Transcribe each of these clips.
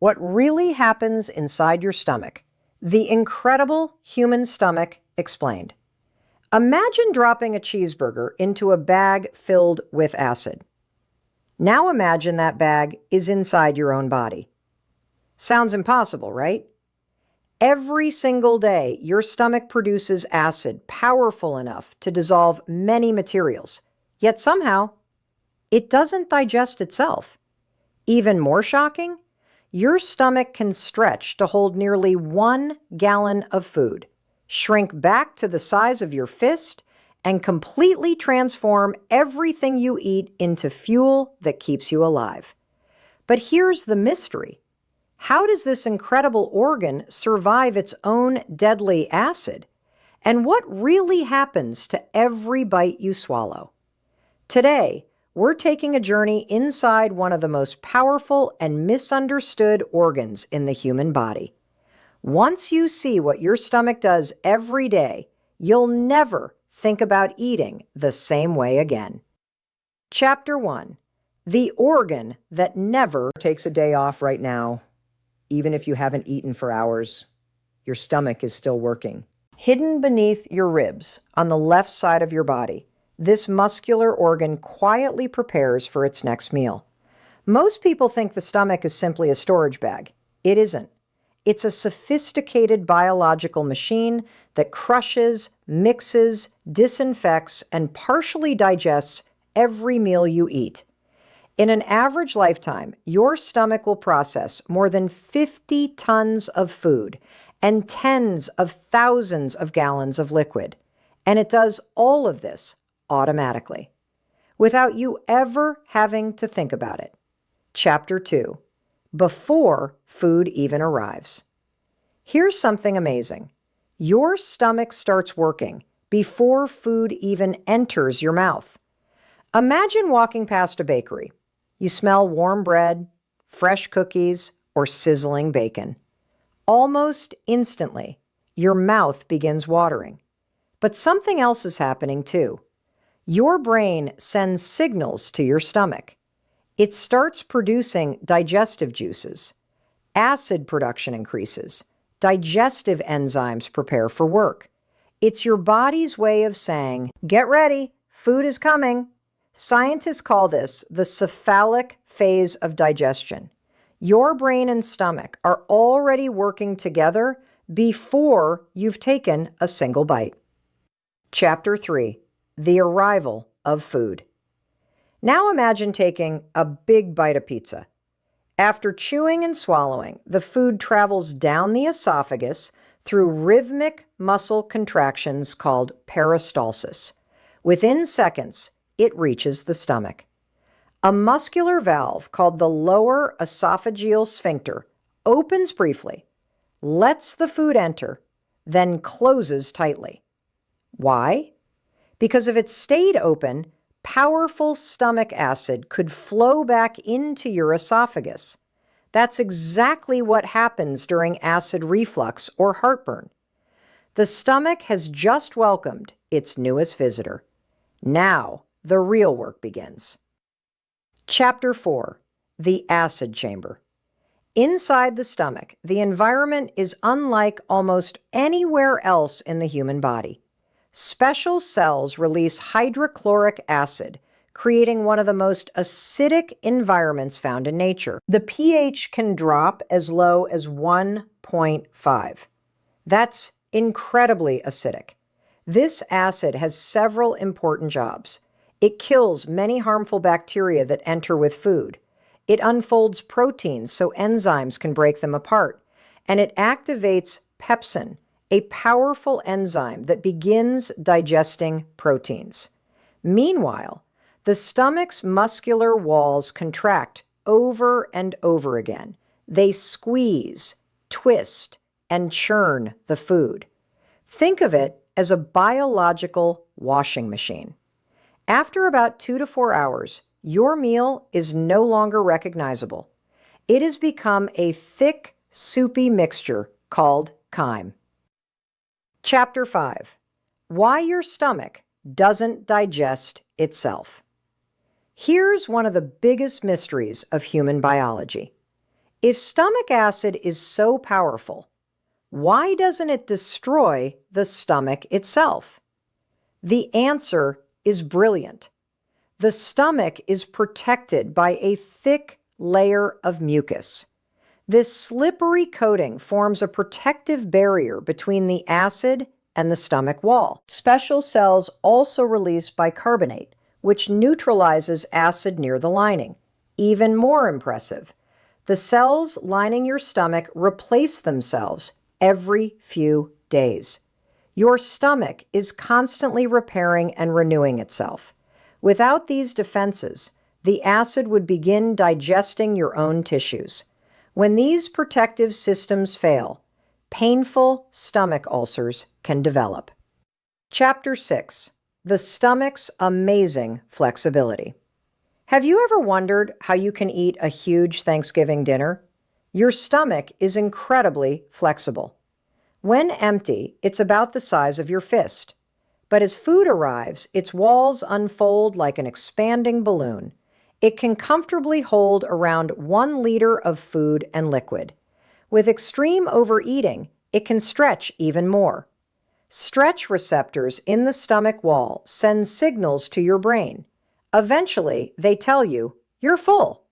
what really happens inside your stomach. The incredible human stomach explained. Imagine dropping a cheeseburger into a bag filled with acid. Now imagine that bag is inside your own body. Sounds impossible, right? Every single day, your stomach produces acid powerful enough to dissolve many materials, yet somehow, it doesn't digest itself. Even more shocking, your stomach can stretch to hold nearly 1 gallon of food, shrink back to the size of your fist, and completely transform everything you eat into fuel that keeps you alive. But here's the mystery. How does this incredible organ survive its own deadly acid? And what really happens to every bite you swallow? Today, we're taking a journey inside one of the most powerful and misunderstood organs in the human body. Once you see what your stomach does every day, you'll never think about eating the same way again. Chapter 1. The organ that never takes a day off right now. Even if you haven't eaten for hours, your stomach is still working. Hidden beneath your ribs, on the left side of your body, this muscular organ quietly prepares for its next meal. Most people think the stomach is simply a storage bag. It isn't. It's a sophisticated biological machine that crushes, mixes, disinfects, and partially digests every meal you eat. In an average lifetime, your stomach will process more than 50 tons of food and tens of thousands of gallons of liquid. And it does all of this automatically, without you ever having to think about it. Chapter 2. Before food even arrives. Here's something amazing. Your stomach starts working before food even enters your mouth. Imagine walking past a bakery. You smell warm bread, fresh cookies, or sizzling bacon. Almost instantly, your mouth begins watering. But something else is happening too. Your brain sends signals to your stomach. It starts producing digestive juices. Acid production increases. Digestive enzymes prepare for work. It's your body's way of saying, "Get ready, food is coming." Scientists call this the cephalic phase of digestion. Your brain and stomach are already working together before you've taken a single bite. Chapter 3. The arrival of food. Now imagine taking a big bite of pizza. After chewing and swallowing, the food travels down the esophagus through rhythmic muscle contractions called peristalsis. Within seconds, it reaches the stomach. A muscular valve called the lower esophageal sphincter opens briefly, lets the food enter, then closes tightly. Why? Because if it stayed open, powerful stomach acid could flow back into your esophagus. That's exactly what happens during acid reflux or heartburn. The stomach has just welcomed its newest visitor. Now, the real work begins. Chapter 4. The acid chamber. Inside the stomach, the environment is unlike almost anywhere else in the human body. Special cells release hydrochloric acid, creating one of the most acidic environments found in nature. The pH can drop as low as 1.5. That's incredibly acidic. This acid has several important jobs. It kills many harmful bacteria that enter with food. It unfolds proteins so enzymes can break them apart. And it activates pepsin, a powerful enzyme that begins digesting proteins. Meanwhile, the stomach's muscular walls contract over and over again. They squeeze, twist, and churn the food. Think of it as a biological washing machine. After about 2 to 4 hours, your meal is no longer recognizable. It has become a thick, soupy mixture called chyme. Chapter 5. Why your stomach doesn't digest itself. Here's one of the biggest mysteries of human biology. If stomach acid is so powerful, why doesn't it destroy the stomach itself? The answer is brilliant. The stomach is protected by a thick layer of mucus. This slippery coating forms a protective barrier between the acid and the stomach wall. Special cells also release bicarbonate, which neutralizes acid near the lining. Even more impressive, the cells lining your stomach replace themselves every few days. Your stomach is constantly repairing and renewing itself. Without these defenses, the acid would begin digesting your own tissues. When these protective systems fail, painful stomach ulcers can develop. Chapter 6: The Stomach's Amazing Flexibility. Have you ever wondered how you can eat a huge Thanksgiving dinner? Your stomach is incredibly flexible. When empty, it's about the size of your fist. But as food arrives, its walls unfold like an expanding balloon. It can comfortably hold around 1 liter of food and liquid. With extreme overeating, it can stretch even more. Stretch receptors in the stomach wall send signals to your brain. Eventually, they tell you, you're full.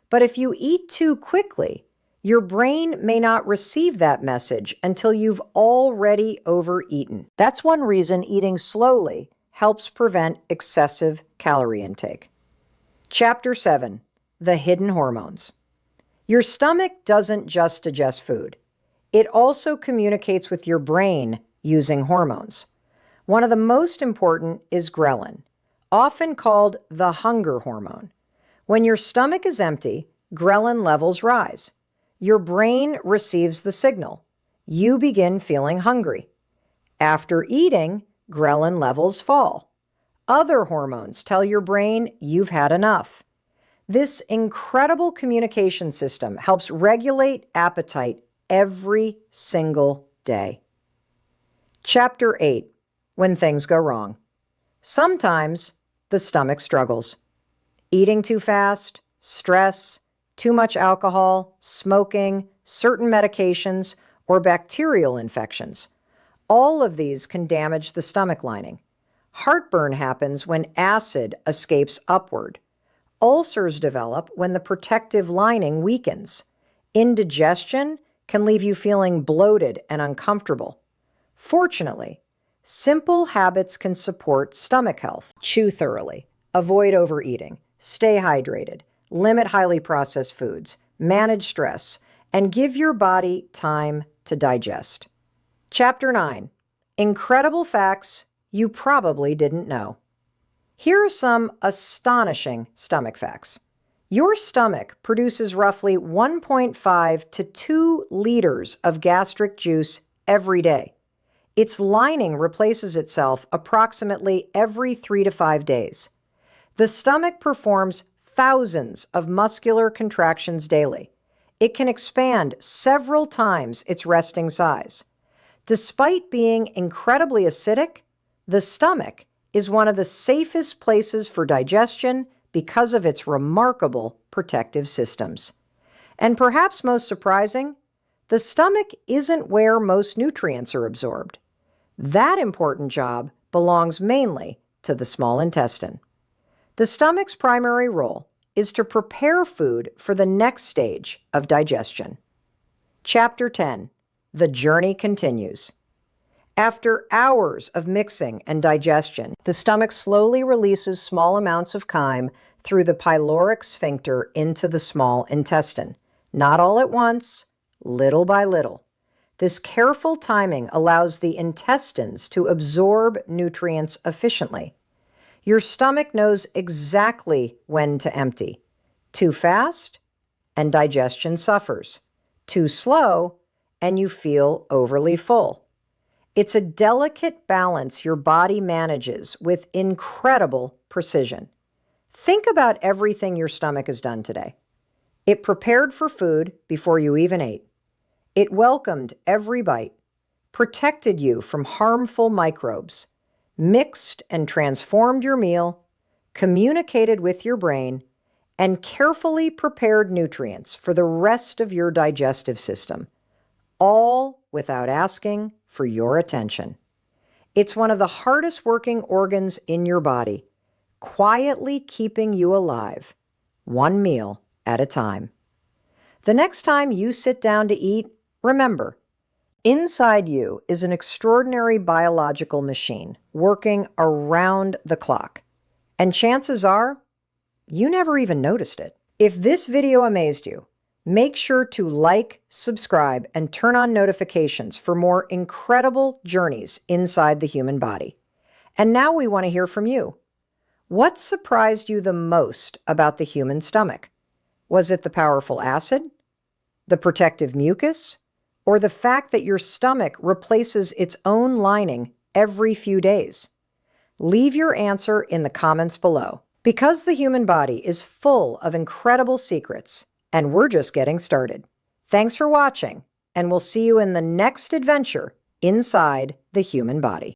But if you eat too quickly, your brain may not receive that message until you've already overeaten. That's one reason eating slowly helps prevent excessive calorie intake. Chapter 7: The Hidden Hormones. Your stomach doesn't just digest food. It also communicates with your brain using hormones. One of the most important is ghrelin, often called the hunger hormone. When your stomach is empty, ghrelin levels rise. Your brain receives the signal. You begin feeling hungry. After eating, ghrelin levels fall. Other hormones tell your brain you've had enough. This incredible communication system helps regulate appetite every single day. Chapter 8: When Things Go Wrong. Sometimes the stomach struggles. Eating too fast, stress, too much alcohol, smoking, certain medications, or bacterial infections. All of these can damage the stomach lining. Heartburn happens when acid escapes upward. Ulcers develop when the protective lining weakens. Indigestion can leave you feeling bloated and uncomfortable. Fortunately, simple habits can support stomach health. Chew thoroughly, avoid overeating, stay hydrated, limit highly processed foods, manage stress, and give your body time to digest. Chapter 9: Incredible Facts You Probably Didn't Know. Here are some astonishing stomach facts. Your stomach produces roughly 1.5 to 2 liters of gastric juice every day. Its lining replaces itself approximately every 3 to 5 days. The stomach performs thousands of muscular contractions daily. It can expand several times its resting size. Despite being incredibly acidic, the stomach is one of the safest places for digestion because of its remarkable protective systems. And perhaps most surprising, the stomach isn't where most nutrients are absorbed. That important job belongs mainly to the small intestine. The stomach's primary role is to prepare food for the next stage of digestion. Chapter 10: The Journey Continues. After hours of mixing and digestion, the stomach slowly releases small amounts of chyme through the pyloric sphincter into the small intestine. Not all at once, little by little. This careful timing allows the intestines to absorb nutrients efficiently. Your stomach knows exactly when to empty. Too fast, and digestion suffers. Too slow, and you feel overly full. It's a delicate balance your body manages with incredible precision. Think about everything your stomach has done today. It prepared for food before you even ate. It welcomed every bite, protected you from harmful microbes, mixed and transformed your meal, communicated with your brain, and carefully prepared nutrients for the rest of your digestive system, all without asking for your attention. It's one of the hardest working organs in your body, quietly keeping you alive, one meal at a time. The next time you sit down to eat, remember, inside you is an extraordinary biological machine working around the clock. And chances are, you never even noticed it. If this video amazed you, make sure to like, subscribe, and turn on notifications for more incredible journeys inside the human body. And now we want to hear from you. What surprised you the most about the human stomach? Was it the powerful acid, the protective mucus, or the fact that your stomach replaces its own lining every few days? Leave your answer in the comments below. Because the human body is full of incredible secrets, and we're just getting started. Thanks for watching, and we'll see you in the next adventure inside the human body.